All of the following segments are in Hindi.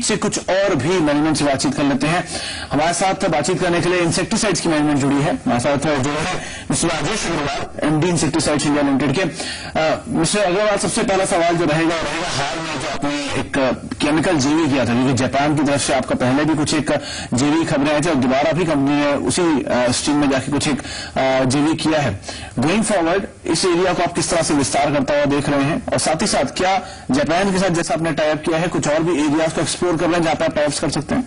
से कुछ और भी मैनेजमेंट से बातचीत कर लेते हैं। हमारे साथ बातचीत करने के लिए इंसेक्टिसाइड्स की मैनेजमेंट जुड़ी है। हमारे साथ जुड़े हैं mister Rajesh Agarwal, MD insecticides India limited के। मिस्टर अग्रवाल, सबसे पहला सवाल जो रहेगा हाल में जो आपने एक केमिकल जेवी किया था, क्योंकि जापान की तरफ से आपका पहले भी कुछ एक जेवी खबरें आई थी और दोबारा भी कंपनी ने उसी स्ट्रीम में जाके कुछ एक जेवी किया है। गोइंग फॉरवर्ड इस एरिया को आप किस तरह से विस्तार करता हुआ देख रहे हैं, और साथ ही साथ क्या जापान के साथ जैसा आपने टाइप किया है कुछ और भी एरियाज को एक्सप्लोर कर रहे हैं जहां पर आप टाइप्स कर सकते हैं?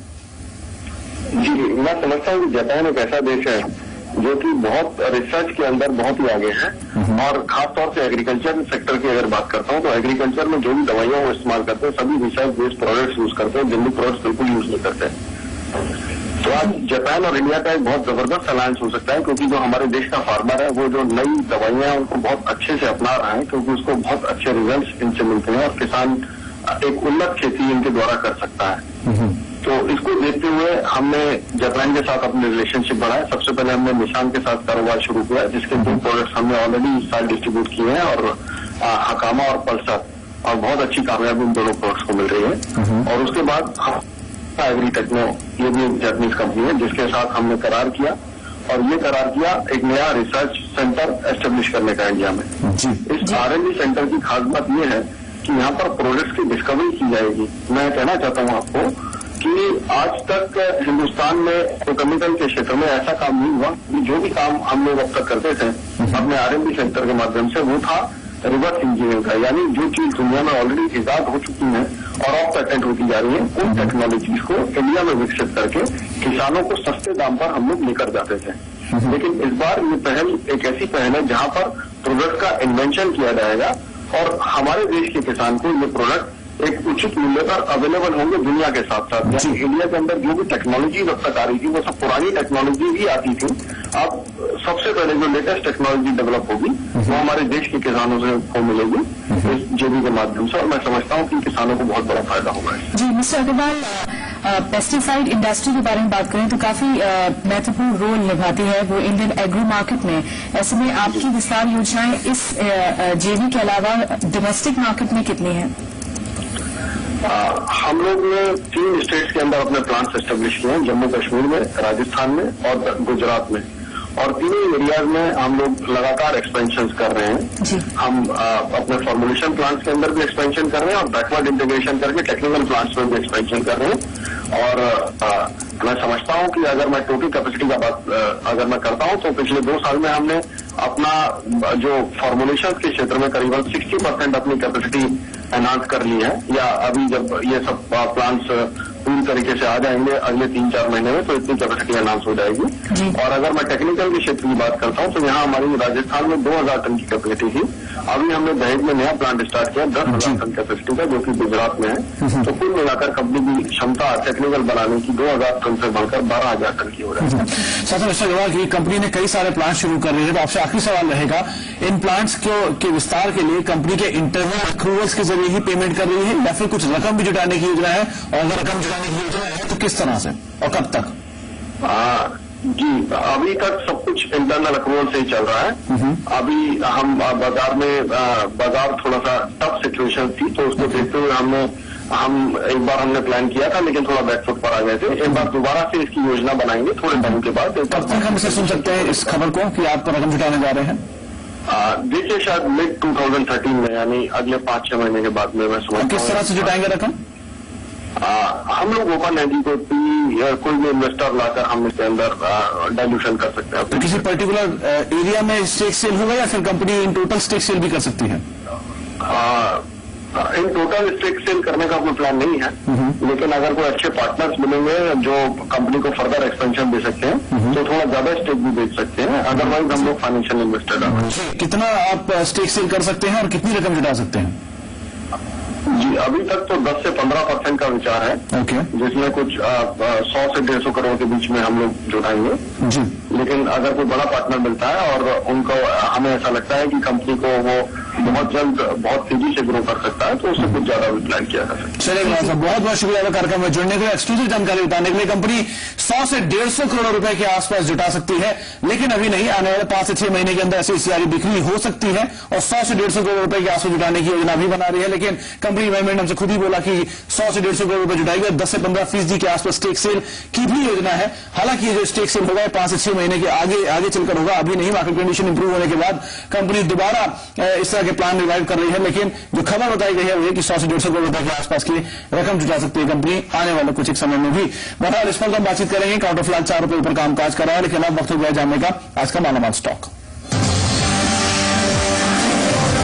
जी, मैं समझता हूँ कि जापान एक ऐसा देश है जो कि बहुत रिसर्च के अंदर बहुत ही आगे है, और खासतौर से एग्रीकल्चर सेक्टर की अगर बात करता हूँ तो एग्रीकल्चर में जो भी दवाइयां वो इस्तेमाल करते हैं सभी रिसर्च बेस्ड प्रोडक्ट्स यूज करते हैं, जनरिक प्रोडक्ट्स बिल्कुल यूज नहीं करते। तो आज जापान और इंडिया का एक बहुत जबरदस्त अलायंस हो सकता है, क्योंकि जो हमारे देश का फार्मर है वो जो नई दवाइयां हैं उनको बहुत अच्छे से अपना रहा है, क्योंकि उसको बहुत अच्छे रिजल्ट इनसे मिलते हैं और किसान एक उन्नत खेती इनके द्वारा कर सकता है। तो इसको देखते हुए हमने जापान के साथ अपने रिलेशनशिप बढ़ाया। सबसे पहले हमने निशान के साथ कारोबार शुरू किया, जिसके 2 प्रोडक्ट्स हमने ऑलरेडी इस साल डिस्ट्रीब्यूट किए हैं, और हकामा और पल्सर, और बहुत अच्छी कामयाबी इन दोनों प्रोडक्ट्स को मिल रही है। और उसके बाद एग्री टेक्नो, ये भी एक जापानीज कंपनी है जिसके साथ हमने करार किया, और ये करार किया एक नया रिसर्च सेंटर एस्टेब्लिश करने का इंडिया में। इस R&D सेंटर की खास बात यह है कि यहाँ पर प्रोडक्ट्स की डिस्कवरी की जाएगी। मैं कहना चाहता हूँ आपको कि आज तक हिंदुस्तान में केमिकल के क्षेत्र में ऐसा काम नहीं हुआ कि जो भी काम हम लोग अब तक करते थे अपने R&D सेंटर के माध्यम से, वो था रिवर्स इंजीनियरिंग का, यानी जो चीज दुनिया में ऑलरेडी इजाद हो चुकी है और ऑफ पेटेंट होती जा रही है, उन टेक्नोलॉजीज को इंडिया में विकसित करके किसानों को सस्ते दाम पर हम लोग लेकर जाते थे। लेकिन इस बार ये पहल एक ऐसी पहल है जहां पर प्रोडक्ट का इन्वेंशन किया जाएगा और हमारे देश के किसान को ये प्रोडक्ट एक उचित मूल्य पर अवेलेबल होंगे दुनिया के साथ साथ। यानी इंडिया के अंदर जो भी टेक्नोलॉजी अब तक आ रही थी वो सब पुरानी टेक्नोलॉजी ही आती थी। अब सबसे पहले जो लेटेस्ट टेक्नोलॉजी डेवलप होगी वो हमारे देश के किसानों को मिलेगी इस जेवी के माध्यम से, और मैं समझता हूँ कि किसानों को बहुत बड़ा फायदा होगा। जी मिस्टर अग्रवाल, पेस्टिसाइड इंडस्ट्री के बारे में बात करें तो काफी महत्वपूर्ण रोल निभाती है वो इंडियन एग्रो मार्केट में। ऐसे में आपकी विस्तार योजनाएं इस जेवी के अलावा डोमेस्टिक मार्केट में कितनी है? हम लोग ने 3 स्टेट्स के अंदर अपने प्लांट्स एस्टेब्लिश किए हैं, जम्मू कश्मीर में, राजस्थान में और गुजरात में, और तीनों एरियाज में हम लोग लगातार एक्सपेंशन कर रहे हैं। हम अपने फॉर्मुलेशन प्लांट्स के अंदर भी एक्सपेंशन कर रहे हैं और बैकवर्ड इंटीग्रेशन करके टेक्निकल प्लांट्स में भी एक्सपेंशन कर रहे हैं। और मैं समझता हूं कि अगर मैं टोटल कैपेसिटी का बात अगर मैं करता हूं तो पिछले 2 साल में हमने अपना जो फॉर्मुलेशन के क्षेत्र में करीबन 60% अपनी कैपेसिटी एनहांस कर ली है, या अभी जब ये सब प्लांट्स पूरी तरीके से आ जाएंगे अगले 3-4 महीने में तो इतनी कैपेसिटी एनहांस हो जाएगी। और अगर मैं टेक्निकल के क्षेत्र की बात करता हूं तो यहाँ हमारी राजस्थान में 2000 टन की कैपेसिटी थी, अभी हमने दहेज में नया प्लांट स्टार्ट किया 10,000 टन कैपेसिटी का, जो कि गुजरात में है। तो कुल मिलाकर कंपनी की क्षमता टेक्निकल बनाने की 2000 टन से बढ़कर 12,000 टन की हो रही है। साथ मिस्टर अग्रवाल की कंपनी ने कई सारे प्लांट शुरू कर रही है, तो आपसे आखिरी सवाल रहेगा, इन प्लांट्स के विस्तार के लिए कंपनी के इंटरनल अक्रूवल्स के जरिए ही पेमेंट कर रही है या फिर कुछ रकम भी जुटाने की योजना है, और अगर रकम जुटाने की योजना है तो किस तरह से और कब तक? जी, अभी तक सब कुछ इंटरनल अक्रूवल से ही चल रहा है। अभी हम बाजार थोड़ा सा टफ सिचुएशन थी, तो उसको देखते हुए हम एक बार हमने प्लान किया था लेकिन थोड़ा बैकफुट पर आ गए थे। एक बार दोबारा से इसकी योजना बनाएंगे थोड़े टाइम के बाद। कब तक हम इसे सुन सकते हैं इस खबर को कि आप रकम जुटाने जा रहे हैं? देखिए, शायद मिड 2013 में, यानी अगले 5-6 महीने के बाद में मैं समझता हूँ। किस तरह से जुटाएंगे रकम? हम लोग ओपन है जी, कोई भी इन्वेस्टर लाकर हम इसके अंदर डाइल्यूशन कर सकते हैं। तो किसी पर्टिकुलर एरिया में स्टेक सेल होगा या फिर company in total stake sale भी कर सकती है? इन टोटल स्टेक सेल करने का कोई प्लान नहीं है, लेकिन अगर कोई अच्छे पार्टनर्स मिलेंगे जो कंपनी को फर्दर एक्सपेंशन दे सकते हैं तो थोड़ा ज्यादा स्टेक भी बेच सकते हैं। अदरवाइज हम लोग फाइनेंशियल इन्वेस्टर हैं। कितना आप स्टेक सेल कर सकते हैं और कितनी रकम जुटा सकते हैं? जी, अभी तक तो 10 से 15% का विचार है, जिसमें कुछ 100 से 150 करोड़ के बीच में हम लोग जुटाएंगे। लेकिन अगर कोई बड़ा पार्टनर मिलता है और उनको हमें ऐसा लगता है कि कंपनी को वो बहुत जल्द बहुत तेजी से ग्रो कर सकता है, तो उससे कुछ ज्यादा भी प्लान किया जा सकता है। चलिए कुमार साहब, बहुत बहुत शुक्रिया आपका कार्यक्रम में जुड़ने के लिए, एक्सक्लूसिव जानकारी बताने के लिए। कंपनी 100 से 150 करोड़ रुपए के आसपास जुटा सकती है, लेकिन अभी नहीं, आने वाले 5 से 6 महीने के अंदर ऐसी सीआरई बिक्री हो सकती है और 100 से 150 करोड़ रुपए के आसपास जुटाने की योजना भी बना रही है। लेकिन कंपनी मैनेजमेंट हमसे खुद ही बोला कि 100 से 150 करोड़ रुपए जुटाएगी और 10 से 15% के आसपास स्टेक सेल की भी योजना है। हालांकि ये जो स्टेक सेल होगा 5 से 6 महीने के आगे चलकर होगा, अभी नहीं। मार्केट कंडीशन इंप्रूव होने के बाद कंपनी दोबारा इस तरह के प्लान रिवाइव कर रही है, लेकिन जो खबर बताई गई है वो है कि 100 से 150 करोड़ रुपए के आसपास की रकम जुटा सकती है कंपनी आने वाले कुछ एक समय में भी। बहरहाल इस पर हम बातचीत करेंगे। काउंटर फिलहाल 4 रुपए ऊपर कामकाज कर रहा है, लेकिन अब वक्त हो गया जानने का आज का मालामाल स्टॉक।